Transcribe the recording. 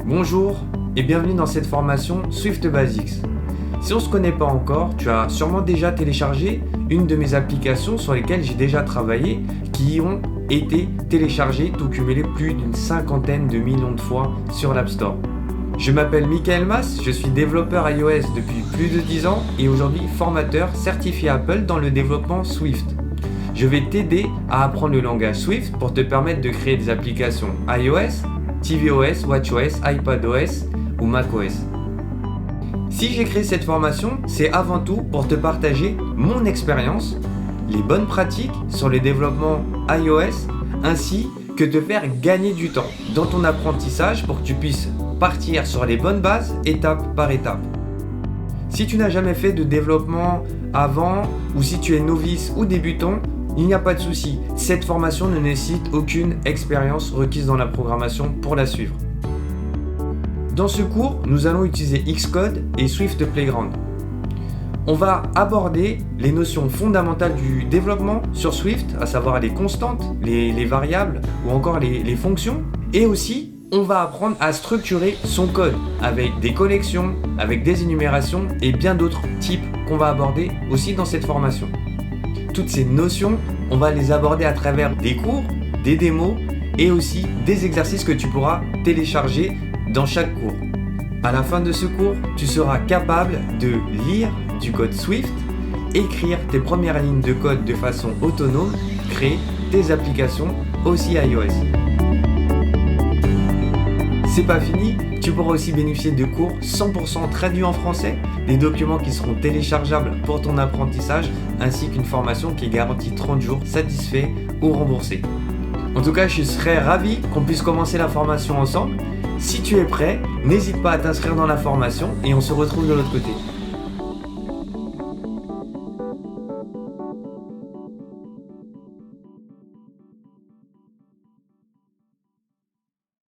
Bonjour et bienvenue dans cette formation Swift Basics. Si on ne se connaît pas encore, tu as sûrement déjà téléchargé une de mes applications sur lesquelles j'ai déjà travaillé, qui ont été téléchargées, tout cumulé plus d'une 50aine de millions de fois sur l'App Store. Je m'appelle Michael Mas, je suis développeur iOS depuis plus de 10 ans et aujourd'hui formateur certifié Apple dans le développement Swift. Je vais t'aider à apprendre le langage Swift pour te permettre de créer des applications iOS, tvOS, watchOS, iPadOS ou macOS. Si j'ai créé cette formation, c'est avant tout pour te partager mon expérience, les bonnes pratiques sur le développement iOS, ainsi que te faire gagner du temps dans ton apprentissage pour que tu puisses partir sur les bonnes bases étape par étape. Si tu n'as jamais fait de développement avant ou si tu es novice ou débutant, il n'y a pas de souci, cette formation ne nécessite aucune expérience requise dans la programmation pour la suivre. Dans ce cours, nous allons utiliser Xcode et Swift Playground. On va aborder les notions fondamentales du développement sur Swift, à savoir les constantes, les variables ou encore les fonctions. Et aussi, on va apprendre à structurer son code avec des collections, avec des énumérations et bien d'autres types qu'on va aborder aussi dans cette formation. Toutes ces notions, on va les aborder à travers des cours, des démos et aussi des exercices que tu pourras télécharger dans chaque cours. À la fin de ce cours, tu seras capable de lire du code Swift, écrire tes premières lignes de code de façon autonome, créer tes applications aussi iOS. C'est pas fini, tu pourras aussi bénéficier de cours 100% traduits en français, des documents qui seront téléchargeables pour ton apprentissage, ainsi qu'une formation qui est garantie 30 jours satisfait ou remboursé. En tout cas, je serais ravi qu'on puisse commencer la formation ensemble. Si tu es prêt, n'hésite pas à t'inscrire dans la formation et on se retrouve de l'autre côté.